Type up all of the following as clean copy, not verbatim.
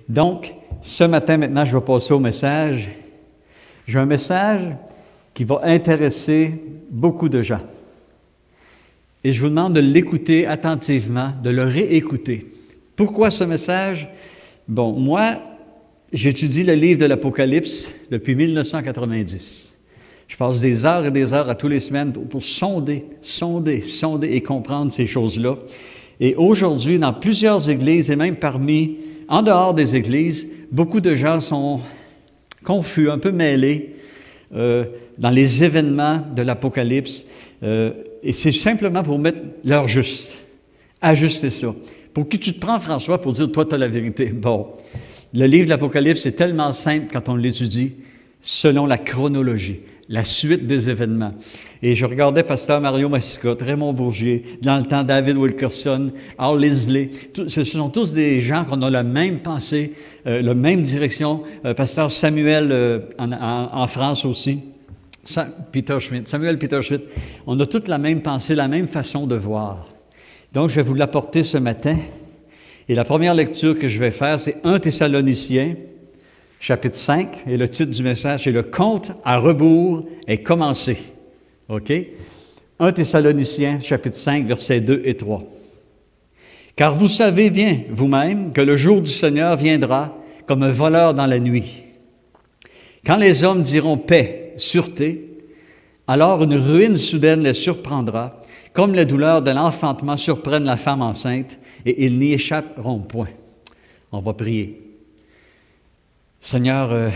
Donc, ce matin, maintenant, je vais passer au message. J'ai un message qui va intéresser beaucoup de gens. Et je vous demande de l'écouter attentivement, de le réécouter. Pourquoi ce message? Bon, moi, j'étudie le livre de l'Apocalypse depuis 1990. Je passe des heures et des heures à tous les semaines pour sonder et comprendre ces choses-là. Et aujourd'hui, dans plusieurs églises et même en dehors des églises, beaucoup de gens sont confus, un peu mêlés dans les événements de l'Apocalypse. Et c'est simplement pour mettre l'heure juste, ajuster ça. Pour qui tu te prends, François, pour dire, toi, tu as la vérité? Bon, le livre de l'Apocalypse est tellement simple quand on l'étudie selon la chronologie, la suite des événements. Et je regardais Pasteur Mario Massicotte, Raymond Bourgier, dans le temps David Wilkerson, Al Lisley. Ce sont tous des gens qui ont la même pensée, la même direction. Pasteur Samuel en France aussi. Samuel Peter Schmidt. On a toute la même pensée, la même façon de voir. Donc, je vais vous l'apporter ce matin. Et la première lecture que je vais faire, c'est 1 Thessaloniciens, chapitre 5. Et le titre du message, c'est « Le compte à rebours est commencé ». OK? 1 Thessaloniciens, chapitre 5, versets 2 et 3. « Car vous savez bien, vous-même, que le jour du Seigneur viendra comme un voleur dans la nuit. Quand les hommes diront paix, sûreté, alors une ruine soudaine les surprendra, comme les douleurs de l'enfantement surprennent la femme enceinte, et ils n'y échapperont point. » On va prier. Seigneur,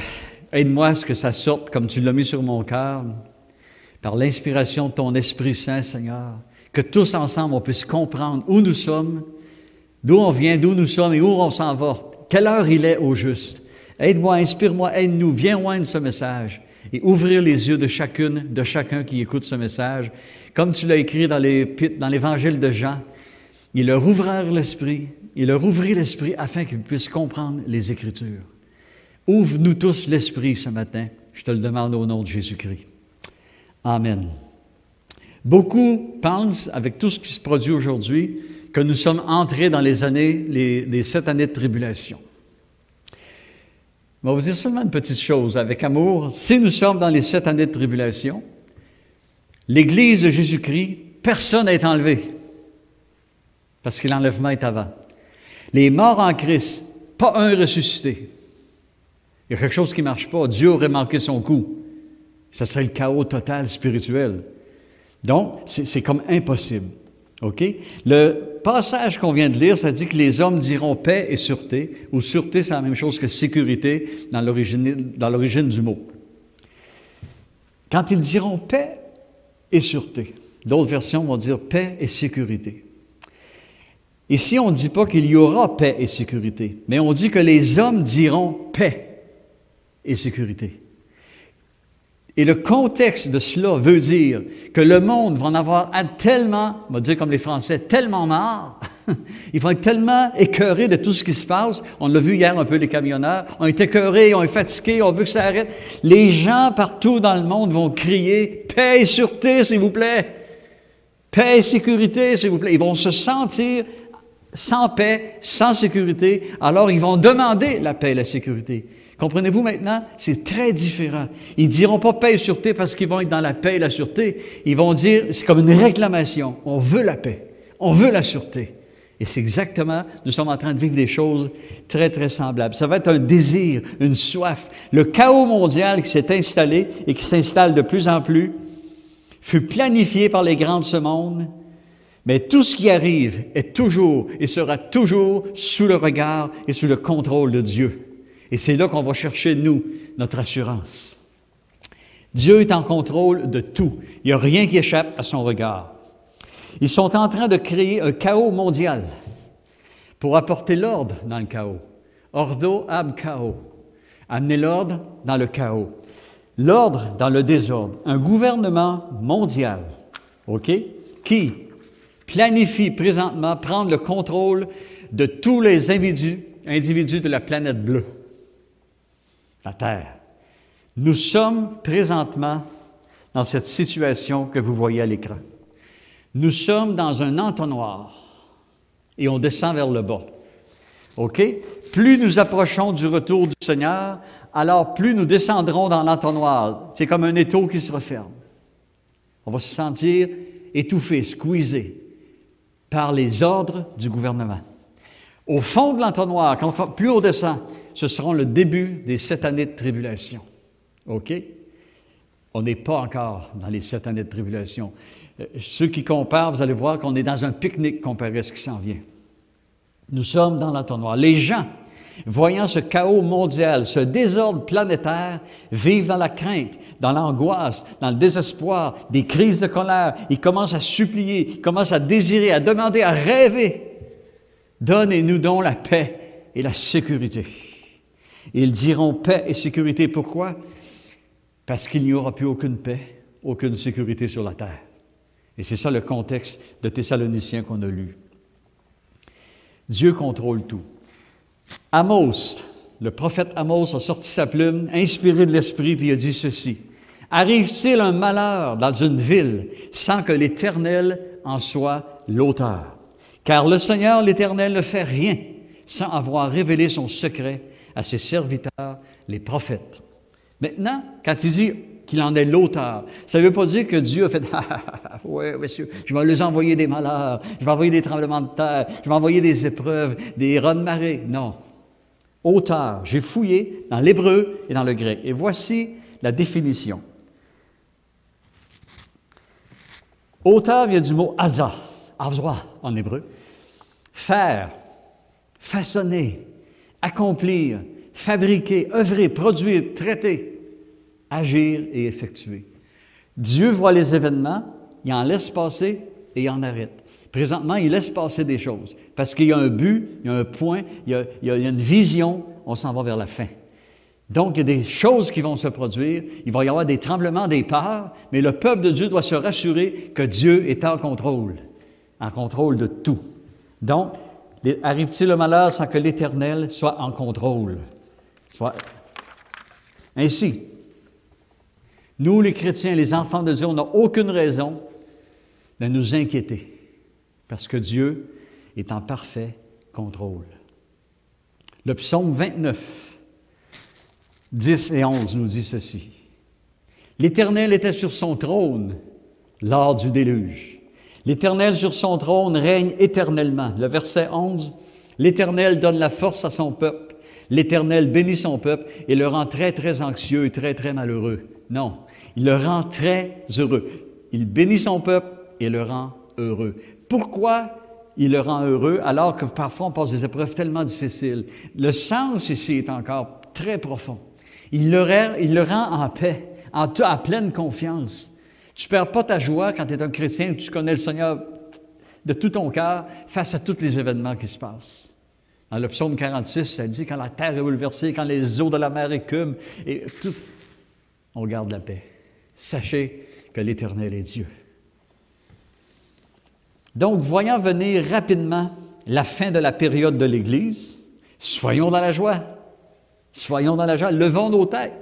aide-moi à ce que ça sorte comme tu l'as mis sur mon cœur, par l'inspiration de ton Esprit Saint, Seigneur, que tous ensemble on puisse comprendre où nous sommes, d'où on vient, d'où nous sommes et où on s'en va, quelle heure il est au juste. Aide-moi, inspire-moi, aide-nous, viens oindre ce message et ouvrir les yeux de chacun qui écoute ce message. Comme tu l'as écrit dans l'Évangile de Jean, ils leur ouvrirent l'esprit, afin qu'ils puissent comprendre les Écritures. Ouvre-nous tous l'esprit ce matin, je te le demande au nom de Jésus-Christ. Amen. Beaucoup pensent, avec tout ce qui se produit aujourd'hui, que nous sommes entrés dans les 7 années de tribulation. Je vais vous dire seulement une petite chose, avec amour. Si nous sommes dans les 7 années de tribulation, l'Église de Jésus-Christ, personne n'est enlevé, parce que l'enlèvement est avant. Les morts en Christ, pas un ressuscité. Il y a quelque chose qui ne marche pas. Dieu aurait manqué son coup. Ça serait le chaos total spirituel. Donc, c'est comme impossible. OK? Le passage qu'on vient de lire, ça dit que les hommes diront paix et sûreté, ou sûreté, c'est la même chose que sécurité dans l'origine du mot. Quand ils diront paix et sûreté, d'autres versions vont dire paix et sécurité. Ici, on ne dit pas qu'il y aura paix et sécurité, mais on dit que les hommes diront paix et sécurité. Et le contexte de cela veut dire que le monde va en avoir tellement, on va dire comme les Français, tellement marre, ils vont être tellement écœurés de tout ce qui se passe. On l'a vu hier un peu, les camionneurs, on est écœurés, on est fatigués, on veut que ça arrête. Les gens partout dans le monde vont crier « Paix et sûreté, s'il vous plaît! Paix et sécurité, s'il vous plaît! » Ils vont se sentir sans paix, sans sécurité, alors ils vont demander la paix et la sécurité. Comprenez-vous maintenant? C'est très différent. Ils ne diront pas paix et sûreté parce qu'ils vont être dans la paix et la sûreté. Ils vont dire, c'est comme une réclamation. On veut la paix. On veut la sûreté. Et c'est exactement, nous sommes en train de vivre des choses très, très semblables. Ça va être un désir, une soif. Le chaos mondial qui s'est installé et qui s'installe de plus en plus fut planifié par les grands de ce monde. Mais tout ce qui arrive est toujours et sera toujours sous le regard et sous le contrôle de Dieu. Et c'est là qu'on va chercher, nous, notre assurance. Dieu est en contrôle de tout. Il n'y a rien qui échappe à son regard. Ils sont en train de créer un chaos mondial pour apporter l'ordre dans le chaos. Ordo ab chaos. Amener l'ordre dans le chaos. L'ordre dans le désordre. Un gouvernement mondial, OK, qui planifie présentement prendre le contrôle de tous les individus de la planète bleue. La Terre. Nous sommes présentement dans cette situation que vous voyez à l'écran. Nous sommes dans un entonnoir et on descend vers le bas. OK? Plus nous approchons du retour du Seigneur, alors plus nous descendrons dans l'entonnoir. C'est comme un étau qui se referme. On va se sentir étouffé, squeezé par les ordres du gouvernement. Au fond de l'entonnoir, plus on descend, ce sera le début des 7 années de tribulation. OK? On n'est pas encore dans les 7 années de tribulation. Ceux qui comparent, vous allez voir qu'on est dans un pique-nique comparé à ce qui s'en vient. Nous sommes dans l'entonnoir. Les gens, voyant ce chaos mondial, ce désordre planétaire, vivent dans la crainte, dans l'angoisse, dans le désespoir, des crises de colère. Ils commencent à supplier, ils commencent à désirer, à demander, à rêver. Donnez-nous donc la paix et la sécurité. Et ils diront paix et sécurité. Pourquoi? Parce qu'il n'y aura plus aucune paix, aucune sécurité sur la terre. Et c'est ça le contexte de Thessaloniciens qu'on a lu. Dieu contrôle tout. Amos, le prophète Amos a sorti sa plume, inspiré de l'Esprit, puis il a dit ceci. « Arrive-t-il un malheur dans une ville sans que l'Éternel en soit l'auteur? Car le Seigneur, l'Éternel, ne fait rien sans avoir révélé son secret à ses serviteurs, les prophètes. » Maintenant, quand il dit qu'il en est l'auteur, ça ne veut pas dire que Dieu a fait « Oui, monsieur, je vais leur envoyer des malheurs, je vais envoyer des tremblements de terre, je vais envoyer des épreuves, des raz de marée. » Non. Auteur, j'ai fouillé dans l'hébreu et dans le grec. Et voici la définition. Auteur vient du mot « asa », « avzoa » en hébreu. Faire, façonner, accomplir, fabriquer, œuvrer, produire, traiter, agir et effectuer. Dieu voit les événements, il en laisse passer et il en arrête. Présentement, il laisse passer des choses parce qu'il y a un but, il y a un point, il y a une vision, on s'en va vers la fin. Donc, il y a des choses qui vont se produire, il va y avoir des tremblements, des peurs, mais le peuple de Dieu doit se rassurer que Dieu est en contrôle de tout. Donc, arrive-t-il le malheur sans que l'Éternel soit en contrôle? Ainsi, nous, les chrétiens, les enfants de Dieu, on n'a aucune raison de nous inquiéter parce que Dieu est en parfait contrôle. Le psaume 29, 10 et 11 nous dit ceci. « L'Éternel était sur son trône lors du déluge. L'Éternel sur son trône règne éternellement. » Le verset 11, « L'Éternel donne la force à son peuple. L'Éternel bénit son peuple et le rend très, très anxieux et très, très malheureux. » Non, il le rend très heureux. Il bénit son peuple et le rend heureux. Pourquoi il le rend heureux alors que parfois on passe des épreuves tellement difficiles? Le sens ici est encore très profond. Il le rend en paix, en pleine confiance. Tu ne perds pas ta joie quand tu es un chrétien et tu connais le Seigneur de tout ton cœur face à tous les événements qui se passent. Dans le psaume 46, ça dit quand la terre est bouleversée, quand les eaux de la mer écument, et tout, on garde la paix. Sachez que l'Éternel est Dieu. Donc, voyant venir rapidement la fin de la période de l'Église, soyons dans la joie. Soyons dans la joie. Levons nos têtes.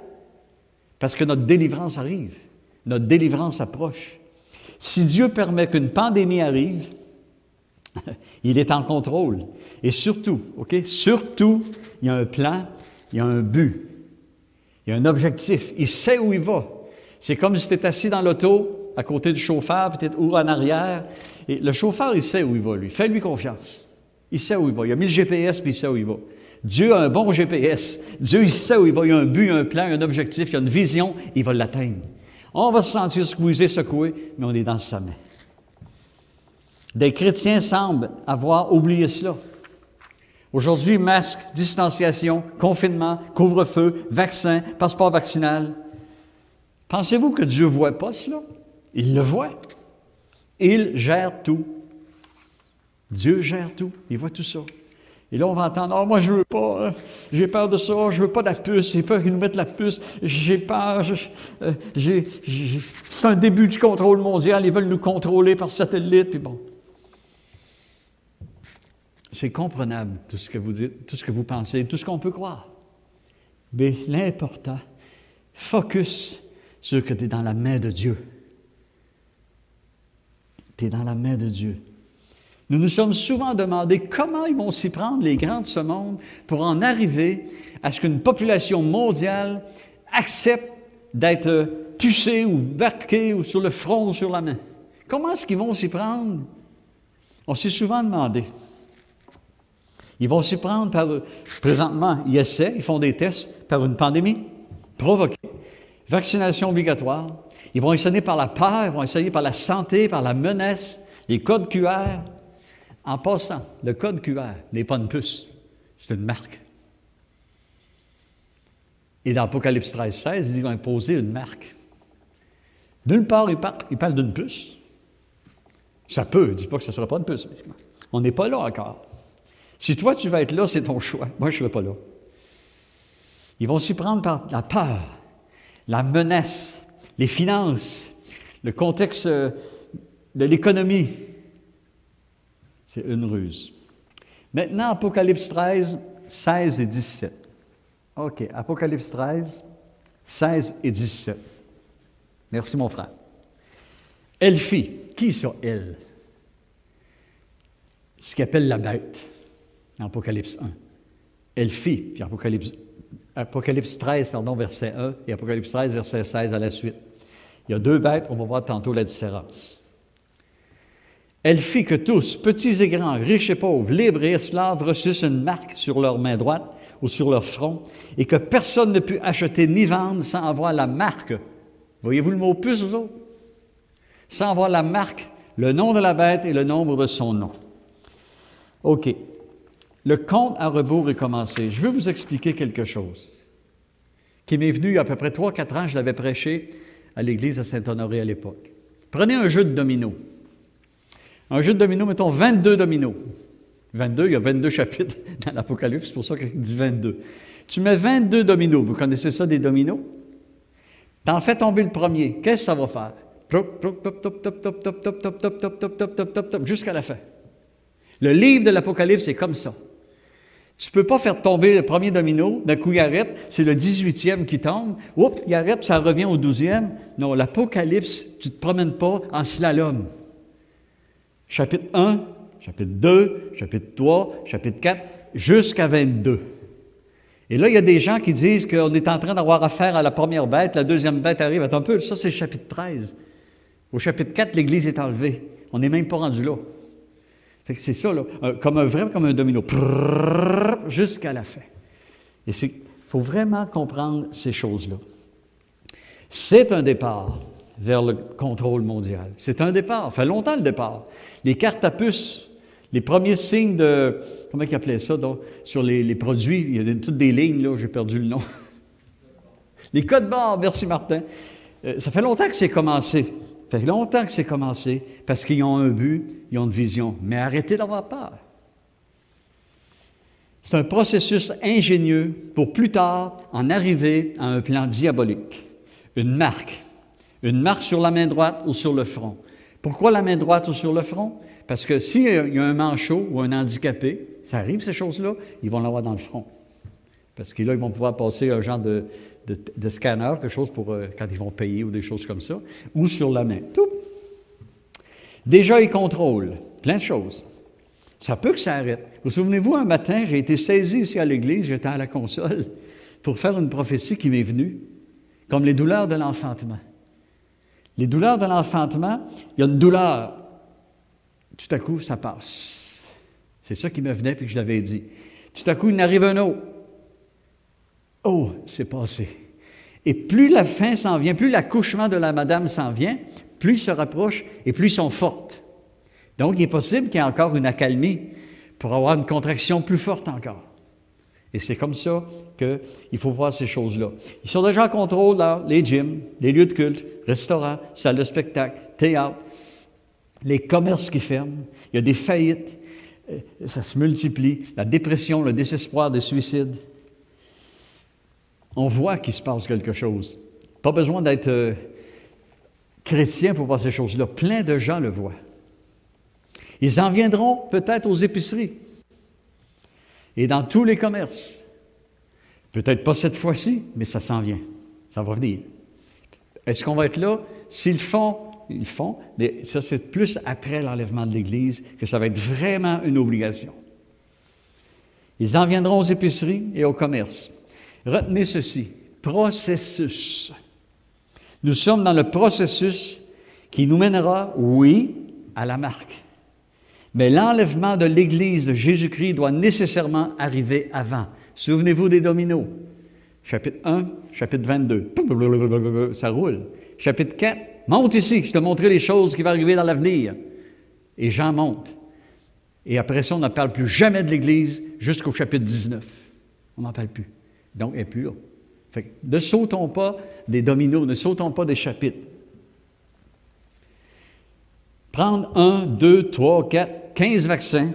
Parce que notre délivrance arrive. Notre délivrance approche. Si Dieu permet qu'une pandémie arrive, il est en contrôle. Et surtout, OK? Surtout, il y a un plan, il y a un but, il y a un objectif. Il sait où il va. C'est comme si tu es assis dans l'auto, à côté du chauffeur, peut-être ou en arrière. Et le chauffeur, il sait où il va, lui. Fais-lui confiance. Il sait où il va. Il a mis le GPS, puis il sait où il va. Dieu a un bon GPS. Dieu, il sait où il va. Il y a un but, un plan, un objectif, il y a une vision, il va l'atteindre. On va se sentir squeezé, secoué, mais on est dans sa main. Des chrétiens semblent avoir oublié cela. Aujourd'hui, masque, distanciation, confinement, couvre-feu, vaccin, passeport vaccinal. Pensez-vous que Dieu ne voit pas cela? Il le voit. Il gère tout. Dieu gère tout. Il voit tout ça. Et là, on va entendre, « Ah, moi, je ne veux pas, j'ai peur de ça, je ne veux pas de la puce, j'ai peur qu'ils nous mettent la puce, j'ai peur, c'est un début du contrôle mondial, ils veulent nous contrôler par satellite, puis bon. » C'est comprenable, tout ce que vous dites, tout ce que vous pensez, tout ce qu'on peut croire. Mais l'important, focus sur que tu es dans la main de Dieu. Tu es dans la main de Dieu. Nous nous sommes souvent demandé comment ils vont s'y prendre, les grands de ce monde, pour en arriver à ce qu'une population mondiale accepte d'être pucée ou barquée ou sur le front ou sur la main. Comment est-ce qu'ils vont s'y prendre? On s'est souvent demandé. Ils vont s'y prendre par, présentement, ils essaient, ils font des tests par une pandémie provoquée, vaccination obligatoire. Ils vont essayer par la peur, ils vont essayer par la santé, par la menace, les codes QR. En passant, le code QR n'est pas une puce, c'est une marque. Et dans Apocalypse 13, 16, ils vont imposer une marque. D'une part, il parle d'une puce. Ça peut, je ne dis pas que ce ne sera pas une puce. Mais on n'est pas là encore. Si toi, tu vas être là, c'est ton choix. Moi, je ne serai pas là. Ils vont s'y prendre par la peur, la menace, les finances, le contexte de l'économie. C'est une ruse. Maintenant, Apocalypse 13, 16 et 17. OK, Apocalypse 13, 16 et 17. Merci, mon frère. Elle fit. Qui ça, elle? Ce qu'il appelle la bête, en Apocalypse 1. Elle fit, puis Apocalypse 13, verset 1, et Apocalypse 13, verset 16 à la suite. Il y a deux bêtes, on va voir tantôt la différence. Elle fit que tous, petits et grands, riches et pauvres, libres et esclaves, reçussent une marque sur leur main droite ou sur leur front, et que personne ne put acheter ni vendre sans avoir la marque. Voyez-vous le mot « puce » vous autres? Sans avoir la marque, le nom de la bête et le nombre de son nom. OK. Le compte à rebours est commencé. Je veux vous expliquer quelque chose qui m'est venu il y a à peu près 3-4 ans. Je l'avais prêché à l'église de Saint-Honoré à l'époque. Prenez un jeu de dominos. Un jeu de dominos, mettons 22 dominos. 22, il y a 22 chapitres dans l'Apocalypse, c'est pour ça qu'il dit 22. Tu mets 22 dominos. Vous connaissez ça, des dominos? T'en fais tomber le premier. Qu'est-ce que ça va faire? Jusqu'à la fin. Le livre de l'Apocalypse est comme ça. Tu ne peux pas faire tomber le premier domino, d'un coup il arrête, c'est le 18e qui tombe, oups, il arrête, ça revient au 12e. Non, l'Apocalypse, tu ne te promènes pas en slalom. Chapitre 1, chapitre 2, chapitre 3, chapitre 4, jusqu'à 22. Et là, il y a des gens qui disent qu'on est en train d'avoir affaire à la première bête, la deuxième bête arrive. Attends un peu, ça c'est le chapitre 13. Au chapitre 4, l'Église est enlevée. On n'est même pas rendu là. Fait que c'est ça, là, comme un domino, jusqu'à la fin. Et il faut vraiment comprendre ces choses-là. C'est un départ vers le contrôle mondial. C'est un départ, ça fait longtemps le départ. Les cartes à puce, les premiers signes de, comment ils appelaient ça, donc, sur les produits, il y a toutes des lignes, là, j'ai perdu le nom. Les codes barres, merci Martin. Ça fait longtemps que c'est commencé. Ça fait longtemps que c'est commencé, parce qu'ils ont un but, ils ont une vision. Mais arrêtez d'avoir peur. C'est un processus ingénieux pour plus tard en arriver à un plan diabolique. Une marque sur la main droite ou sur le front. Pourquoi la main droite ou sur le front? Parce que s'il y a un manchot ou un handicapé, ça arrive ces choses-là, ils vont l'avoir dans le front. Parce que là, ils vont pouvoir passer un genre de scanner, quelque chose pour quand ils vont payer ou des choses comme ça, ou sur la main. Tout. Déjà, ils contrôlent plein de choses. Ça peut que ça arrête. Vous souvenez-vous, un matin, j'ai été saisi ici à l'église, j'étais à la console, pour faire une prophétie qui m'est venue, comme les douleurs de l'enfantement. Les douleurs de l'enfantement, il y a une douleur. Tout à coup, ça passe. C'est ça qui me venait, puis que je l'avais dit. Tout à coup, il arrive un autre. Oh, c'est passé. Et plus la fin s'en vient, plus l'accouchement de la madame s'en vient, plus ils se rapprochent et plus ils sont fortes. Donc, il est possible qu'il y ait encore une accalmie pour avoir une contraction plus forte encore. Et c'est comme ça qu'il faut voir ces choses-là. Ils sont déjà en contrôle dans les gyms, les lieux de culte, restaurants, salles de spectacle, théâtre, les commerces qui ferment. Il y a des faillites, ça se multiplie, la dépression, le désespoir, des suicides. On voit qu'il se passe quelque chose. Pas besoin d'être chrétien pour voir ces choses-là. Plein de gens le voient. Ils en viendront peut-être aux épiceries et dans tous les commerces. Peut-être pas cette fois-ci, mais ça s'en vient. Ça va venir. Est-ce qu'on va être là? S'ils font ils le font, mais ça, c'est plus après l'enlèvement de l'Église que ça va être vraiment une obligation. Ils en viendront aux épiceries et au commerce. Retenez ceci, processus. Nous sommes dans le processus qui nous mènera, oui, à la marque. Mais l'enlèvement de l'Église de Jésus-Christ doit nécessairement arriver avant. Souvenez-vous des dominos. Chapitre 1, chapitre 22. Ça roule. Chapitre 4, monte ici, je te montrerai les choses qui vont arriver dans l'avenir. Et Jean monte. Et après ça, on ne parle plus jamais de l'Église jusqu'au chapitre 19. On n'en parle plus. Donc, elle n'est plus là. Fait que ne sautons pas des dominos, ne sautons pas des chapitres. Prendre 1, 2, 3, 4, 15 vaccins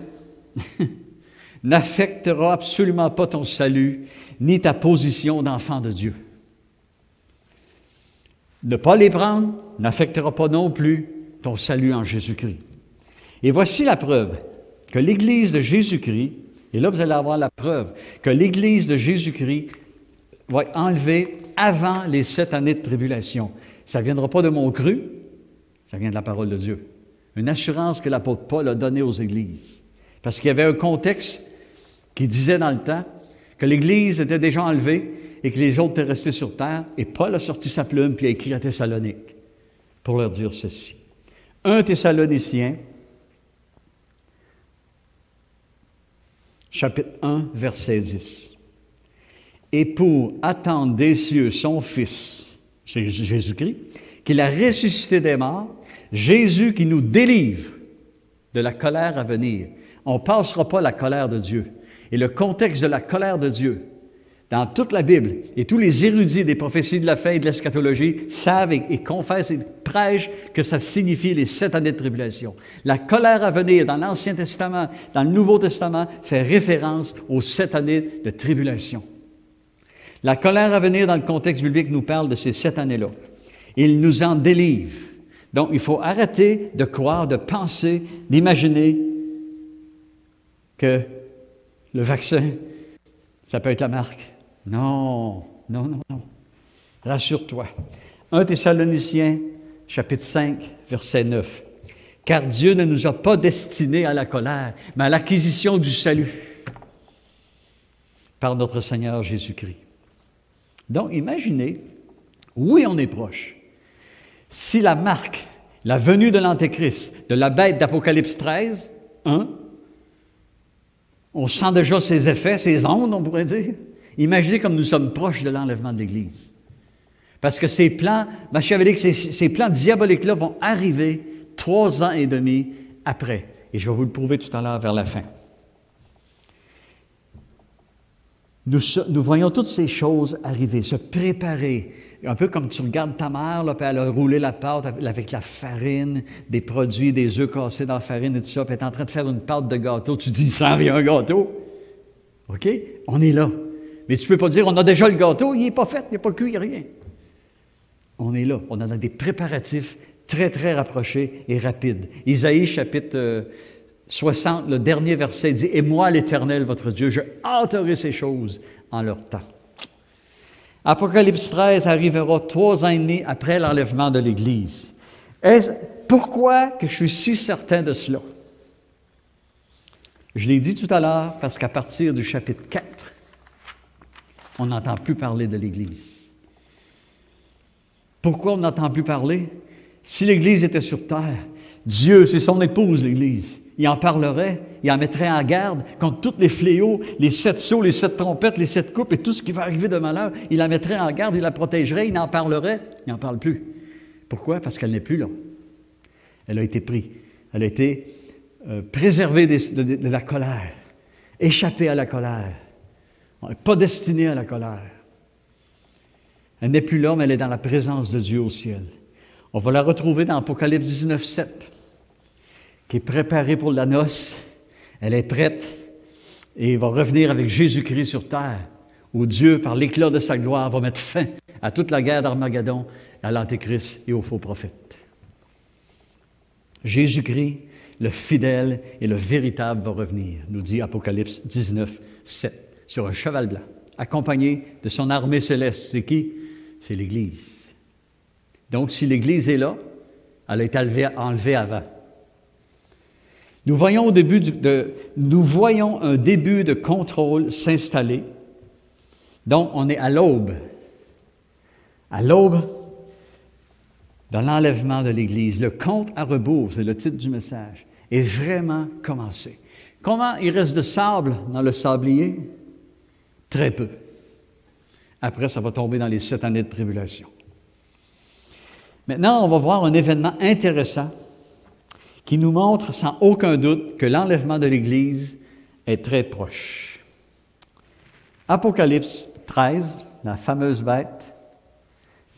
n'affectera absolument pas ton salut ni ta position d'enfant de Dieu. Ne pas les prendre n'affectera pas non plus ton salut en Jésus-Christ. Et voici la preuve que l'Église de Jésus-Christ, et là vous allez avoir la preuve, que l'Église de Jésus-Christ va être enlevée avant les 7 années de tribulation. Ça ne viendra pas de mon cru, ça vient de la parole de Dieu. Une assurance que l'apôtre Paul a donnée aux églises. Parce qu'il y avait un contexte qui disait dans le temps que l'Église était déjà enlevée et que les autres étaient restés sur terre. Et Paul a sorti sa plume puis a écrit à Thessalonique pour leur dire ceci. 1 Thessaloniciens, chapitre 1, verset 10. Et pour attendre des cieux son Fils, c'est Jésus-Christ, qu'il a ressuscité des morts, Jésus qui nous délivre de la colère à venir. On ne passera pas la colère de Dieu. Et le contexte de la colère de Dieu, dans toute la Bible, et tous les érudits des prophéties de la fin et de l'eschatologie savent et confessent et prêchent que ça signifie les 7 années de tribulation. La colère à venir dans l'Ancien Testament, dans le Nouveau Testament, fait référence aux 7 années de tribulation. La colère à venir dans le contexte biblique nous parle de ces 7 années-là. Il nous en délivre. Donc, il faut arrêter de croire, de penser, d'imaginer que le vaccin, ça peut être la marque. Non, non, non, non. Rassure-toi. 1 Thessaloniciens, chapitre 5, verset 9. « Car Dieu ne nous a pas destinés à la colère, mais à l'acquisition du salut par notre Seigneur Jésus-Christ. » Donc, imaginez, oui, on est proche. Si la marque, la venue de l'Antéchrist, de la bête d'Apocalypse 13, 1, on sent déjà ses effets, ses ondes, on pourrait dire. Imaginez comme nous sommes proches de l'enlèvement de l'Église. Parce que ces plans machiavéliques, ces plans diaboliques-là vont arriver 3 ans et demi après. Et je vais vous le prouver tout à l'heure vers la fin. Nous voyons toutes ces choses arriver, se préparer. Un peu comme tu regardes ta mère, là, puis elle a roulé la pâte avec la farine, des produits, des œufs cassés dans la farine et tout ça, puis elle est en train de faire une pâte de gâteau. Tu dis, ça en vient un gâteau. OK? On est là. Mais tu ne peux pas dire, on a déjà le gâteau, il n'est pas fait, il n'est pas cuit, il n'y a rien. On est là. On a des préparatifs très, très rapprochés et rapides. Isaïe, chapitre 60, le dernier verset dit, « Et moi, l'Éternel, votre Dieu, je hâterai ces choses en leur temps. » Apocalypse 13 arrivera 3 ans et demi après l'enlèvement de l'Église. Pourquoi que je suis si certain de cela? Je l'ai dit tout à l'heure, parce qu'à partir du chapitre 4, on n'entend plus parler de l'Église. Pourquoi on n'entend plus parler? Si l'Église était sur terre, Dieu, c'est son épouse, l'Église. Il en parlerait, il en mettrait en garde contre tous les fléaux, les 7 sceaux, les 7 trompettes, les 7 coupes et tout ce qui va arriver de malheur. Il la mettrait en garde, il la protégerait, il en parlerait. Il n'en parle plus. Pourquoi? Parce qu'elle n'est plus là. Elle a été prise. Elle a été préservée de la colère, échappée à la colère. On n'est pas destiné à la colère. Elle n'est plus là, mais elle est dans la présence de Dieu au ciel. On va la retrouver dans Apocalypse 19, 7. Qui est préparée pour la noce, elle est prête et va revenir avec Jésus-Christ sur terre, où Dieu, par l'éclat de sa gloire, va mettre fin à toute la guerre d'Armageddon, à l'Antéchrist et aux faux prophètes. Jésus-Christ, le fidèle et le véritable, va revenir, nous dit Apocalypse 19, 7, sur un cheval blanc, accompagné de son armée céleste. C'est qui? C'est l'Église. Donc, si l'Église est là, Elle a été enlevée avant. Nous voyons un début de contrôle s'installer. Donc, on est à l'aube. À l'aube de l'enlèvement de l'Église. Le compte à rebours, c'est le titre du message, est vraiment commencé. Comment il reste de sable dans le sablier? Très peu. Après, ça va tomber dans les 7 années de tribulation. Maintenant, on va voir un événement intéressant qui nous montre sans aucun doute que l'enlèvement de l'Église est très proche. Apocalypse 13, la fameuse bête,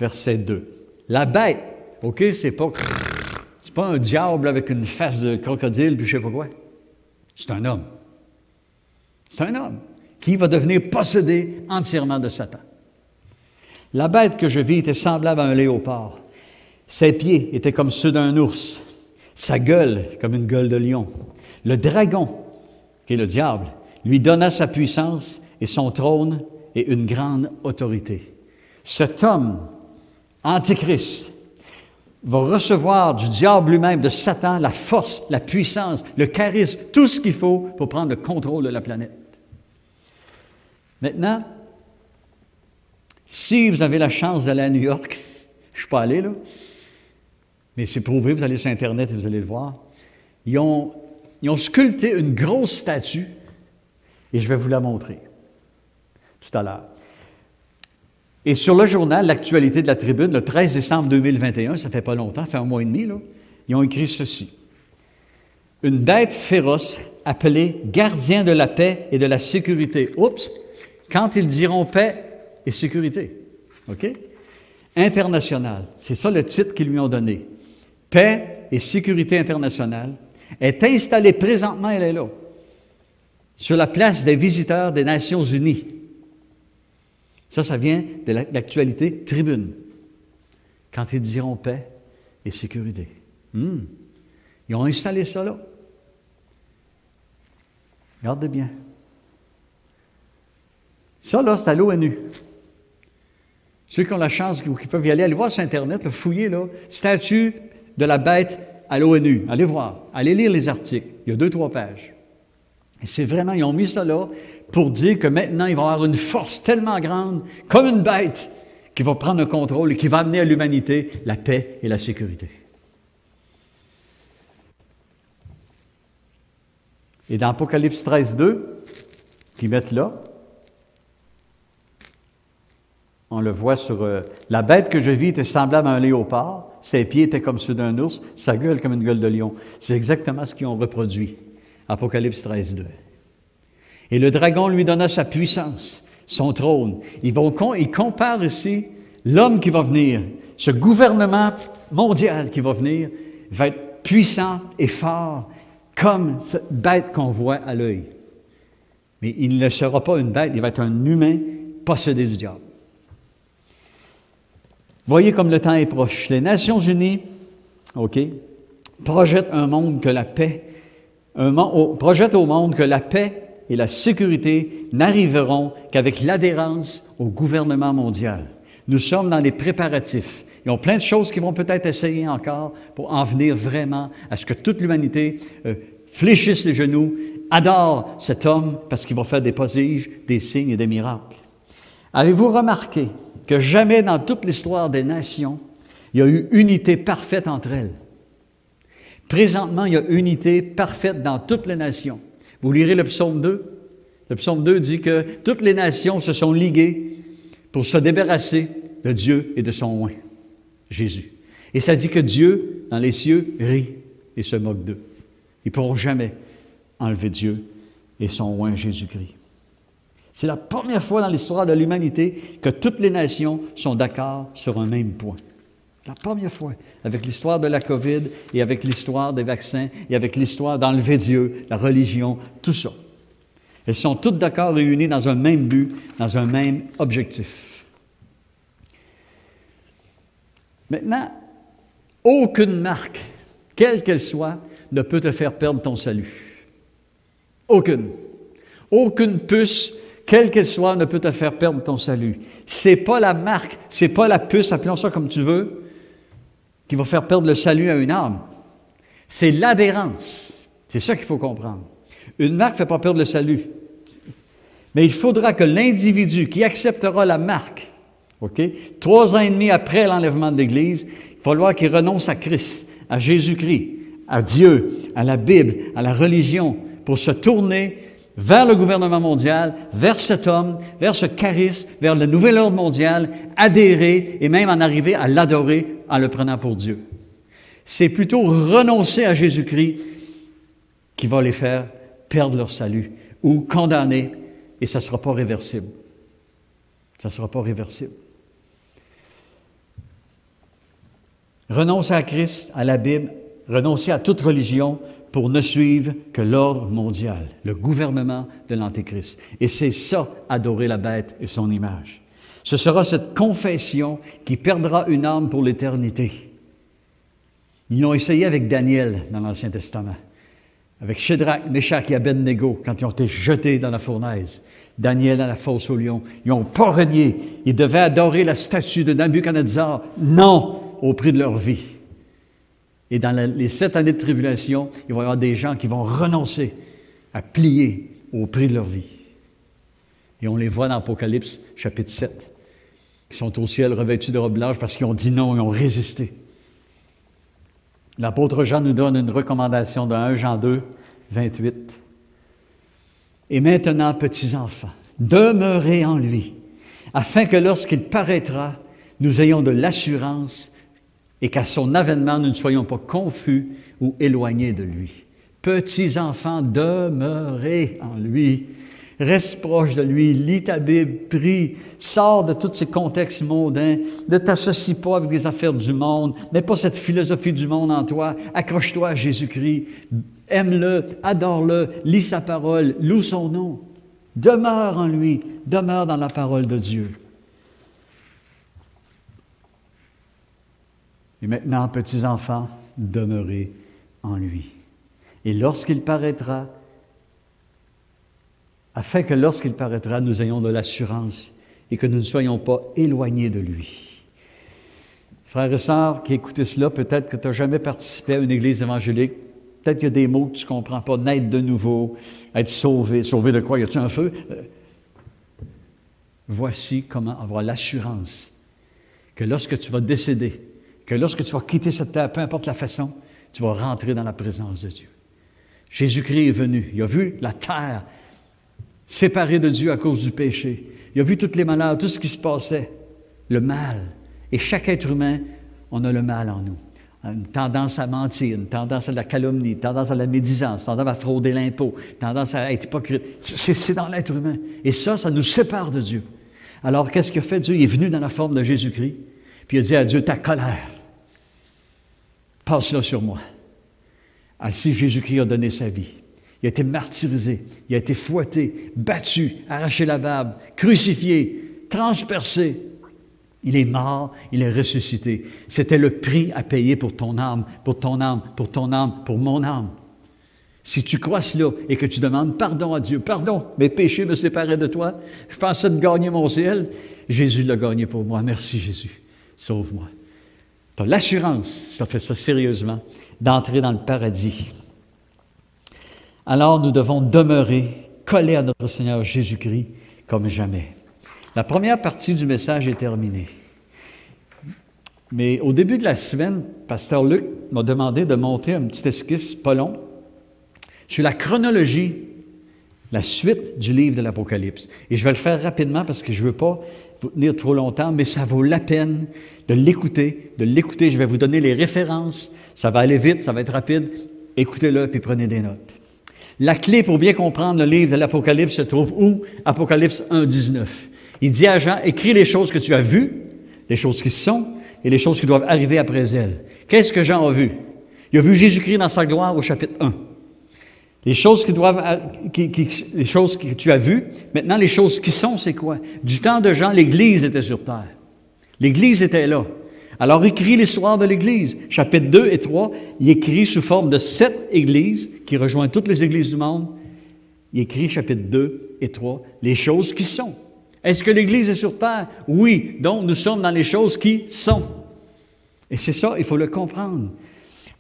verset 2. La bête, OK, c'est pas un diable avec une face de crocodile puis je sais pas quoi. C'est un homme. C'est un homme qui va devenir possédé entièrement de Satan. La bête que je vis était semblable à un léopard. Ses pieds étaient comme ceux d'un ours. Sa gueule comme une gueule de lion. Le dragon, qui est le diable, lui donna sa puissance et son trône et une grande autorité. Cet homme, Antichrist, va recevoir du diable lui-même, de Satan, la force, la puissance, le charisme, tout ce qu'il faut pour prendre le contrôle de la planète. Maintenant, si vous avez la chance d'aller à New York, je ne suis pas allé là, mais c'est prouvé, vous allez sur Internet et vous allez le voir, ils ont sculpté une grosse statue et je vais vous la montrer tout à l'heure. Et sur le journal L'Actualité de la Tribune, le 13 décembre 2021, ça fait pas longtemps, ça fait un mois et demi, là, ils ont écrit ceci. Une bête féroce appelée gardien de la paix et de la sécurité. Oups! Quand ils diront paix et sécurité. OK? International. C'est ça le titre qu'ils lui ont donné. Paix et sécurité internationale est installée présentement, elle est là, sur la place des visiteurs des Nations Unies. Ça vient de l'actualité Tribune. Quand ils diront paix et sécurité. Ils ont installé ça là. Regardez bien. Ça, là, c'est à l'ONU. Ceux qui ont la chance, qui peuvent y aller, allez voir sur Internet, fouillez, là, statue de la bête à l'ONU. Allez voir, allez lire les articles. Il y a 2-3 pages. Et c'est vraiment, ils ont mis ça là pour dire que maintenant, ils vont avoir une force tellement grande, comme une bête, qui va prendre le contrôle et qui va amener à l'humanité la paix et la sécurité. Et dans Apocalypse 13, 2, qu'ils mettent là, on le voit sur la bête que je vis était semblable à un léopard, ses pieds étaient comme ceux d'un ours, sa gueule comme une gueule de lion. C'est exactement ce qu'ils ont reproduit. Apocalypse 13, 2. Et le dragon lui donna sa puissance, son trône. Il compare ici l'homme qui va venir, ce gouvernement mondial qui va venir, va être puissant et fort, comme cette bête qu'on voit à l'œil. Mais il ne sera pas une bête, il va être un humain possédé du diable. Voyez comme le temps est proche. Les Nations Unies, OK, projettent un monde que la paix, projettent au monde que la paix et la sécurité n'arriveront qu'avec l'adhérence au gouvernement mondial. Nous sommes dans les préparatifs. Ils ont plein de choses qui vont peut-être essayer encore pour en venir vraiment à ce que toute l'humanité fléchisse les genoux, adore cet homme parce qu'il va faire des prodiges, des signes et des miracles. Avez-vous remarqué que jamais dans toute l'histoire des nations, il y a eu unité parfaite entre elles? Présentement, il y a unité parfaite dans toutes les nations. Vous lirez le psaume 2. Le psaume 2 dit que toutes les nations se sont liguées pour se débarrasser de Dieu et de son oint, Jésus. Et ça dit que Dieu, dans les cieux, rit et se moque d'eux. Ils ne pourront jamais enlever Dieu et son oint, Jésus-Christ. C'est la première fois dans l'histoire de l'humanité que toutes les nations sont d'accord sur un même point. La première fois, avec l'histoire de la COVID et avec l'histoire des vaccins et avec l'histoire d'enlever Dieu, la religion, tout ça. Elles sont toutes d'accord réunies dans un même but, dans un même objectif. Maintenant, aucune marque, quelle qu'elle soit, ne peut te faire perdre ton salut. Aucune. Aucune puce, quelle qu'elle soit, ne peut te faire perdre ton salut. C'est pas la marque, c'est pas la puce, appelons ça comme tu veux, qui va faire perdre le salut à une âme. C'est l'adhérence. C'est ça qu'il faut comprendre. Une marque ne fait pas perdre le salut. Mais il faudra que l'individu qui acceptera la marque, 3 ans et demi après l'enlèvement de l'Église, il va falloir qu'il renonce à Christ, à Jésus-Christ, à Dieu, à la Bible, à la religion, pour se tourner vers le gouvernement mondial, vers cet homme, vers ce charisme, vers le nouvel ordre mondial, adhérer et même en arriver à l'adorer en le prenant pour Dieu. C'est plutôt renoncer à Jésus-Christ qui va les faire perdre leur salut ou condamner, et ça ne sera pas réversible. Ça ne sera pas réversible. Renoncer à Christ, à la Bible, renoncer à toute religion pour ne suivre que l'ordre mondial, le gouvernement de l'Antéchrist. Et c'est ça, adorer la bête et son image. Ce sera cette confession qui perdra une âme pour l'éternité. Ils l'ont essayé avec Daniel dans l'Ancien Testament, avec Shadrach, Meshach et Abednego quand ils ont été jetés dans la fournaise. Daniel dans la fosse au lion. Ils n'ont pas renié. Ils devaient adorer la statue de Nabuchodonosor. Non, au prix de leur vie. Et dans les 7 années de tribulation, il va y avoir des gens qui vont renoncer à plier au prix de leur vie. Et on les voit dans Apocalypse, chapitre 7. Ils sont au ciel revêtus de robes blanches parce qu'ils ont dit non, ils ont résisté. L'apôtre Jean nous donne une recommandation de 1 Jean 2, 28. Et maintenant, petits enfants, demeurez en lui, afin que lorsqu'il paraîtra, nous ayons de l'assurance et qu'à son avènement, nous ne soyons pas confus ou éloignés de lui. Petits enfants, demeurez en lui. Reste proche de lui, lis ta Bible, prie, sors de tous ces contextes mondains, ne t'associe pas avec les affaires du monde, mets pas cette philosophie du monde en toi, accroche-toi à Jésus-Christ, aime-le, adore-le, lis sa parole, loue son nom, demeure en lui, demeure dans la parole de Dieu. Et maintenant, petits enfants, demeurez en lui. Et lorsqu'il paraîtra, afin que lorsqu'il paraîtra, nous ayons de l'assurance et que nous ne soyons pas éloignés de lui. Frères et sœurs qui écoutez cela, peut-être que tu n'as jamais participé à une église évangélique, peut-être qu'il y a des mots que tu ne comprends pas, naître de nouveau, être sauvé. Sauvé de quoi? Y a-t-il un feu? Voici comment avoir l'assurance que lorsque tu vas décéder, que lorsque tu vas quitter cette terre, peu importe la façon, tu vas rentrer dans la présence de Dieu. Jésus-Christ est venu, il a vu la terre séparé de Dieu à cause du péché. Il a vu tous les malheurs, tout ce qui se passait, le mal. Et chaque être humain, on a le mal en nous. Une tendance à mentir, une tendance à la calomnie, une tendance à la médisance, une tendance à frauder l'impôt, une tendance à être hypocrite. C'est dans l'être humain. Et ça nous sépare de Dieu. Alors, qu'est-ce qu'il a fait Dieu? Il est venu dans la forme de Jésus-Christ, puis il a dit à Dieu, ta colère, passe-la sur moi. Ainsi, Jésus-Christ a donné sa vie. Il a été martyrisé, il a été fouetté, battu, arraché la barbe, crucifié, transpercé. Il est mort, il est ressuscité. C'était le prix à payer pour ton âme, pour ton âme, pour ton âme, pour mon âme. Si tu crois cela et que tu demandes pardon à Dieu, pardon, mes péchés me séparaient de toi, je pensais de gagner mon ciel, Jésus l'a gagné pour moi. Merci Jésus, sauve-moi. Tu as l'assurance, ça fait ça sérieusement, d'entrer dans le paradis. Alors nous devons demeurer collés à notre Seigneur Jésus-Christ comme jamais. La première partie du message est terminée. Mais au début de la semaine, Pasteur Luc m'a demandé de monter un petit esquisse, pas long, sur la chronologie, la suite du livre de l'Apocalypse. Et je vais le faire rapidement parce que je ne veux pas vous tenir trop longtemps, mais ça vaut la peine de l'écouter, Je vais vous donner les références. Ça va aller vite, ça va être rapide. Écoutez-le puis prenez des notes. La clé pour bien comprendre le livre de l'Apocalypse se trouve où? Apocalypse 1, 19. Il dit à Jean, écris les choses que tu as vues, les choses qui sont et les choses qui doivent arriver après elles. Qu'est-ce que Jean a vu? Il a vu Jésus-Christ dans sa gloire au chapitre 1. Les choses les choses que tu as vues, maintenant les choses qui sont, c'est quoi? Du temps de Jean, l'Église était sur terre. L'Église était là. Alors, il écrit l'histoire de l'Église. Chapitre 2 et 3, il écrit sous forme de 7 églises qui rejoignent toutes les églises du monde. Il écrit, chapitre 2 et 3, les choses qui sont. Est-ce que l'Église est sur terre? Oui. Donc, nous sommes dans les choses qui sont. Et c'est ça, il faut le comprendre.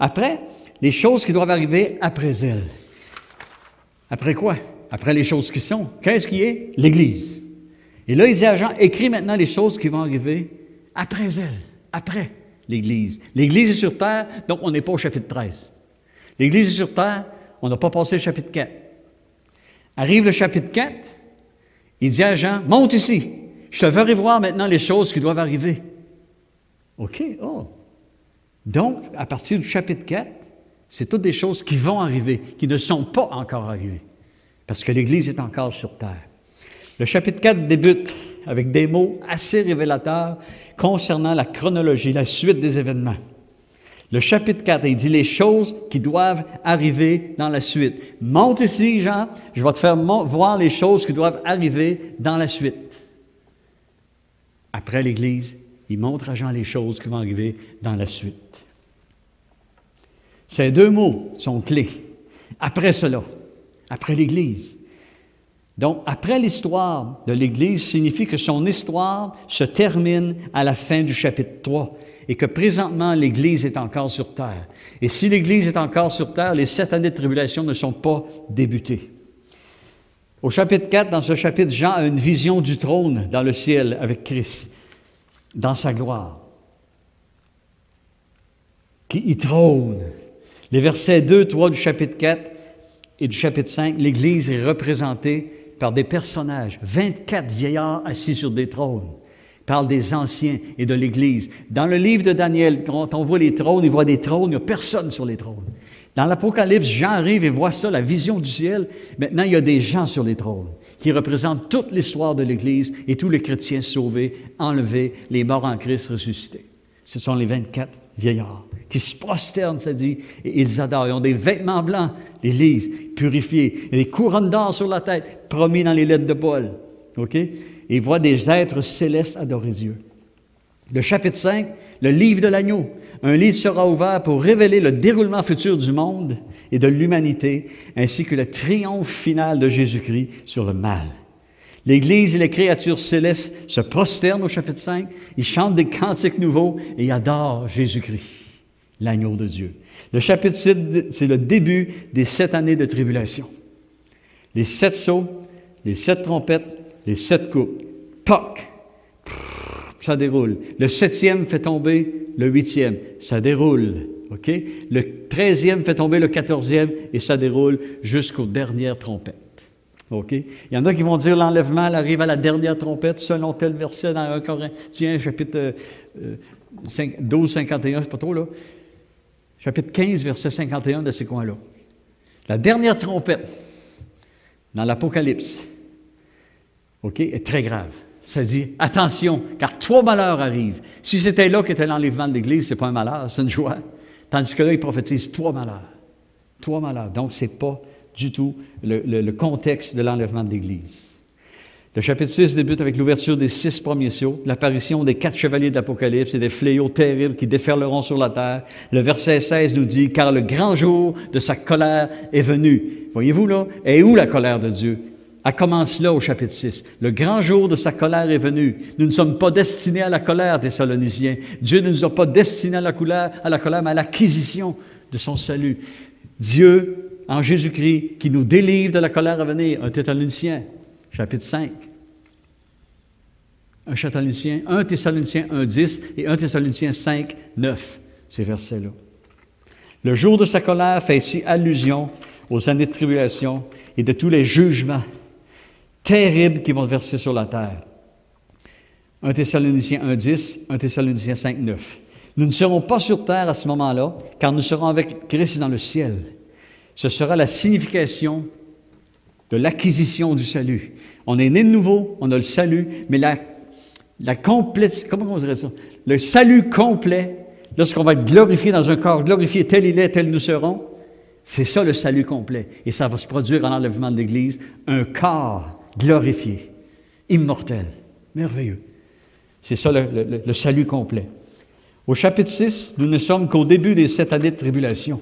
Après, les choses qui doivent arriver après elle. Après quoi? Après les choses qui sont. Qu'est-ce qui est? L'Église. Et là, il dit à Jean, écris maintenant les choses qui vont arriver après elle, après l'Église. L'Église est sur terre, donc on n'est pas au chapitre 13. L'Église est sur terre, on n'a pas passé le chapitre 4. Arrive le chapitre 4, il dit à Jean, monte ici, je te ferai voir maintenant les choses qui doivent arriver. OK, oh. Donc, à partir du chapitre 4, c'est toutes des choses qui vont arriver, qui ne sont pas encore arrivées, parce que l'Église est encore sur terre. Le chapitre 4 débute avec des mots assez révélateurs concernant la chronologie, la suite des événements. Le chapitre 4, il dit les choses qui doivent arriver dans la suite. Monte ici, Jean, je vais te faire voir les choses qui doivent arriver dans la suite. Après l'Église, il montre à Jean les choses qui vont arriver dans la suite. Ces deux mots sont clés. Après cela, après l'Église. Donc, après l'histoire de l'Église signifie que son histoire se termine à la fin du chapitre 3 et que présentement, l'Église est encore sur terre. Et si l'Église est encore sur terre, les 7 années de tribulation ne sont pas débutées. Au chapitre 4, dans ce chapitre, Jean a une vision du trône dans le ciel avec Christ, dans sa gloire. Il trône. Les versets 2, 3 du chapitre 4 et du chapitre 5, l'Église est représentée par des personnages, 24 vieillards assis sur des trônes. Il parle des anciens et de l'Église. Dans le livre de Daniel, quand on voit les trônes, il voit des trônes, il n'y a personne sur les trônes. Dans l'Apocalypse, Jean arrive et voit ça, la vision du ciel. Maintenant, il y a des gens sur les trônes qui représentent toute l'histoire de l'Église et tous les chrétiens sauvés, enlevés, les morts en Christ ressuscités. Ce sont les 24 vieillards qui se prosternent, ça dit, et ils adorent. Ils ont des vêtements blancs, l'Église, purifiés, et des couronnes d'or sur la tête, promis dans les lettres de Paul. OK? Et ils voient des êtres célestes adorer Dieu. Le chapitre 5, le livre de l'agneau. Un livre sera ouvert pour révéler le déroulement futur du monde et de l'humanité, ainsi que le triomphe final de Jésus-Christ sur le mal. L'Église et les créatures célestes se prosternent au chapitre 5, ils chantent des cantiques nouveaux et ils adorent Jésus-Christ, l'agneau de Dieu. Le chapitre 6, c'est le début des 7 années de tribulation. Les 7 sceaux, les 7 trompettes, les 7 coupes. Toc! Ça déroule. Le 7e fait tomber le 8e. Ça déroule. OK? Le 13e fait tomber le 14e et ça déroule jusqu'aux dernières trompettes. OK? Il y en a qui vont dire l'enlèvement arrive à la dernière trompette selon tel verset dans 1 Corinthiens, chapitre 12, 51, c'est pas trop là. Chapitre 15, verset 51 de ces coins-là. La dernière trompette dans l'Apocalypse, OK, est très grave. Ça dit, attention, car 3 malheurs arrivent. Si c'était là qu'était l'enlèvement de l'Église, ce n'est pas un malheur, c'est une joie. Tandis que là, il prophétise 3 malheurs. 3 malheurs. Donc, ce n'est pas du tout le contexte de l'enlèvement de l'Église. Le chapitre 6 débute avec l'ouverture des 6 premiers sceaux, l'apparition des 4 chevaliers d'Apocalypse et des fléaux terribles qui déferleront sur la terre. Le verset 16 nous dit, « Car le grand jour de sa colère est venu. » Voyez-vous là? Et où la colère de Dieu? Elle commence là au chapitre 6. Le grand jour de sa colère est venu. Nous ne sommes pas destinés à la colère, Thessaloniciens. Dieu ne nous a pas destinés à la colère, mais à l'acquisition de son salut. Dieu, en Jésus-Christ, qui nous délivre de la colère à venir. 1 Thessaloniciens, chapitre 5. 1 Thessaloniciens 1, 10 et 1 Thessaloniciens 5, 9. Ces versets-là. Le jour de sa colère fait ici allusion aux années de tribulation et de tous les jugements terribles qui vont verser sur la terre. 1 Thessaloniciens 1, 10, 1 Thessaloniciens 5, 9. Nous ne serons pas sur terre à ce moment-là, car nous serons avec Christ dans le ciel. Ce sera la signification de l'acquisition du salut. On est né de nouveau, on a le salut, mais la complète, comment on dirait ça? Le salut complet, lorsqu'on va être glorifié dans un corps glorifié, tel il est, tel nous serons, c'est ça le salut complet. Et ça va se produire en enlèvement de l'Église, un corps glorifié, immortel, merveilleux. C'est ça le salut complet. Au chapitre 6, nous ne sommes qu'au début des 7 années de tribulation.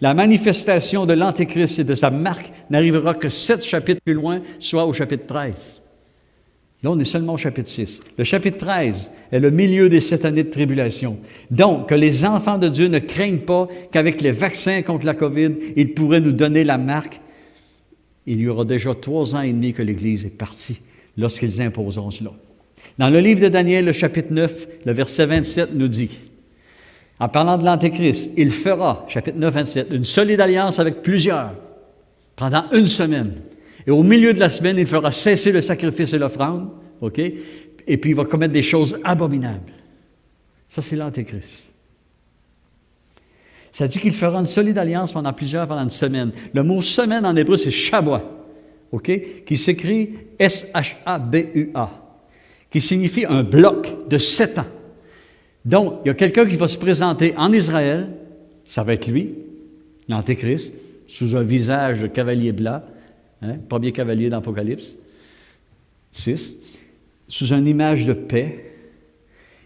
La manifestation de l'Antéchrist et de sa marque n'arrivera que 7 chapitres plus loin, soit au chapitre 13. Là, on est seulement au chapitre 6. Le chapitre 13 est le milieu des 7 années de tribulation. Donc, que les enfants de Dieu ne craignent pas qu'avec les vaccins contre la COVID, ils pourraient nous donner la marque. Il y aura déjà 3 ans et demi que l'Église est partie lorsqu'ils imposeront cela. Dans le livre de Daniel, le chapitre 9, le verset 27 nous dit, en parlant de l'Antéchrist, il fera, chapitre 9, 27, une solide alliance avec plusieurs pendant 1 semaine. Et au milieu de la semaine, il fera cesser le sacrifice et l'offrande, OK? Et puis il va commettre des choses abominables. Ça, c'est l'Antéchrist. Ça dit qu'il fera une solide alliance pendant 1 semaine. Le mot semaine en hébreu, c'est Shabua, OK? Qui s'écrit S-H-A-B-U-A, qui signifie un bloc de 7 ans. Donc, il y a quelqu'un qui va se présenter en Israël, ça va être lui, l'Antéchrist, sous un visage de cavalier blanc, hein, premier cavalier d'Apocalypse 6, sous une image de paix.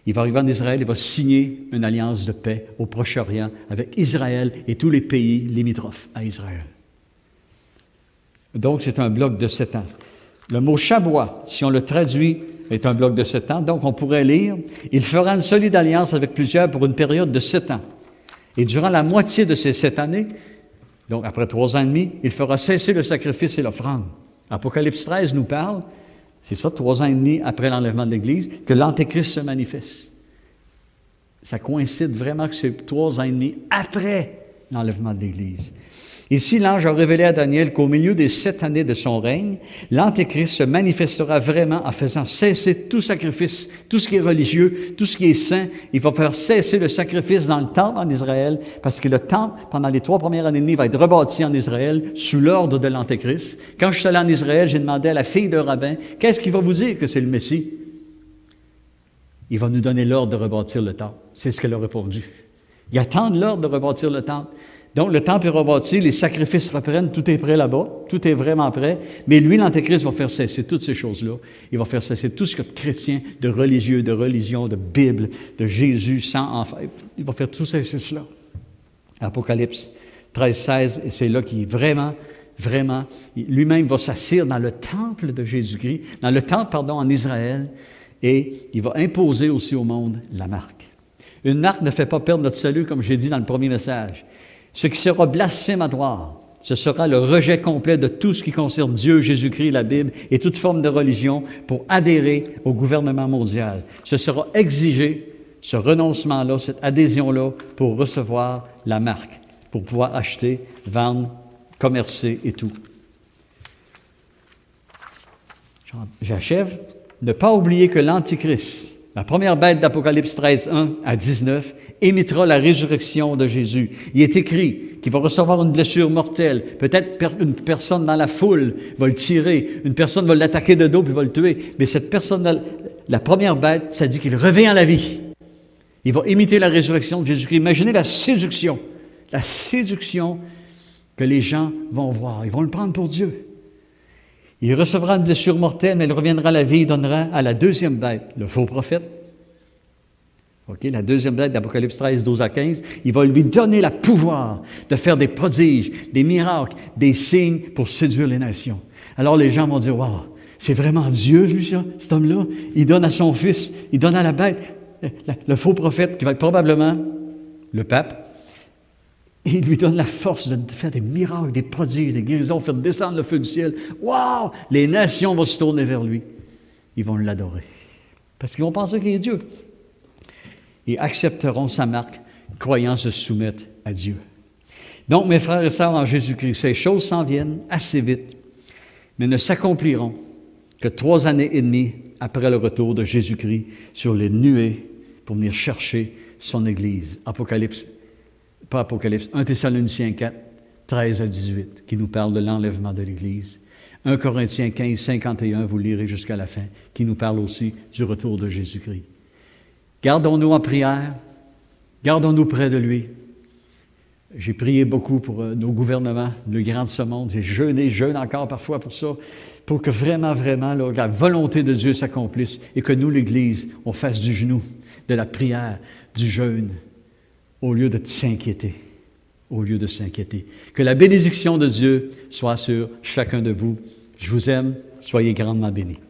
Il va arriver en Israël, il va signer une alliance de paix au Proche-Orient avec Israël et tous les pays limitrophes à Israël. Donc, c'est un bloc de 7 ans. Le mot Shabua, si on le traduit, est un bloc de 7 ans. Donc, on pourrait lire, « Il fera une solide alliance avec plusieurs pour une période de 7 ans. Et durant la moitié de ces 7 années, donc après 3 ans et demi, il fera cesser le sacrifice et l'offrande. » Apocalypse 13 nous parle, c'est ça, 3 ans et demi après l'enlèvement de l'Église, que l'Antéchrist se manifeste. Ça coïncide vraiment que c'est 3 ans et demi après l'enlèvement de l'Église. Ici, l'ange a révélé à Daniel qu'au milieu des 7 années de son règne, l'Antéchrist se manifestera vraiment en faisant cesser tout sacrifice, tout ce qui est religieux, tout ce qui est saint. Il va faire cesser le sacrifice dans le temple en Israël, parce que le temple, pendant les 3 premières années et demie, va être rebâti en Israël sous l'ordre de l'Antéchrist. Quand je suis allé en Israël, j'ai demandé à la fille d'un rabbin, « Qu'est-ce qui va vous dire que c'est le Messie? » Il va nous donner l'ordre de rebâtir le temple. C'est ce qu'elle a répondu. Il attend l'ordre de rebâtir le temple. Donc, le temple est rebâti, les sacrifices reprennent, tout est prêt là-bas, tout est vraiment prêt, mais lui, l'Antéchrist, va faire cesser toutes ces choses-là. Il va faire cesser tout ce qu'il y a de chrétien, de religieux, de religion, de Bible, de Jésus, sans enfer. Il va faire tout cesser cela. Apocalypse 13, 16, et c'est là qu'il vraiment, lui-même va s'asseoir dans le temple de Jésus-Christ, dans le temple, pardon, en Israël, et il va imposer aussi au monde la marque. Une marque ne fait pas perdre notre salut, comme j'ai dit dans le premier message. Ce qui sera blasphématoire, ce sera le rejet complet de tout ce qui concerne Dieu, Jésus-Christ, la Bible et toute forme de religion pour adhérer au gouvernement mondial. Ce sera exigé, ce renoncement-là, cette adhésion-là, pour recevoir la marque, pour pouvoir acheter, vendre, commercer et tout. J'achève. Ne pas oublier que l'Antichrist, la première bête d'Apocalypse 13, 1 à 19, imitera la résurrection de Jésus. Il est écrit qu'il va recevoir une blessure mortelle. Peut-être une personne dans la foule va le tirer, une personne va l'attaquer de dos puis va le tuer. Mais cette personne, la première bête, ça dit qu'il revient à la vie. Il va imiter la résurrection de Jésus-Christ. Imaginez la séduction que les gens vont voir. Ils vont le prendre pour Dieu. Il recevra une blessure mortelle, mais il reviendra à la vie, il donnera à la deuxième bête, le faux prophète. OK, la deuxième bête d'Apocalypse 13, 12 à 15, il va lui donner le pouvoir de faire des prodiges, des miracles, des signes pour séduire les nations. Alors les gens vont dire, « Wow, c'est vraiment Dieu, lui, ça, cet homme-là. Il donne à son fils, il donne à la bête, le faux prophète, qui va être probablement le pape. Et il lui donne la force de faire des miracles, des prodiges, des guérisons, faire descendre le feu du ciel. Wow! Les nations vont se tourner vers lui. Ils vont l'adorer. Parce qu'ils vont penser qu'il est Dieu. Et accepteront sa marque, croyant se soumettre à Dieu. Donc, mes frères et sœurs en Jésus-Christ, ces choses s'en viennent assez vite, mais ne s'accompliront que 3 années et demie après le retour de Jésus-Christ sur les nuées pour venir chercher son Église. Pas Apocalypse, 1 Thessaloniciens 4, 13 à 18, qui nous parle de l'enlèvement de l'Église. 1 Corinthiens 15, 51, vous lirez jusqu'à la fin, qui nous parle aussi du retour de Jésus-Christ. Gardons-nous en prière, gardons-nous près de lui. J'ai prié beaucoup pour nos gouvernements, le grand de ce monde. J'ai jeûné encore parfois pour ça, pour que vraiment, là, la volonté de Dieu s'accomplisse et que nous, l'Église, on fasse du genou, de la prière, du jeûne, au lieu de s'inquiéter. Que la bénédiction de Dieu soit sur chacun de vous. Je vous aime, soyez grandement bénis.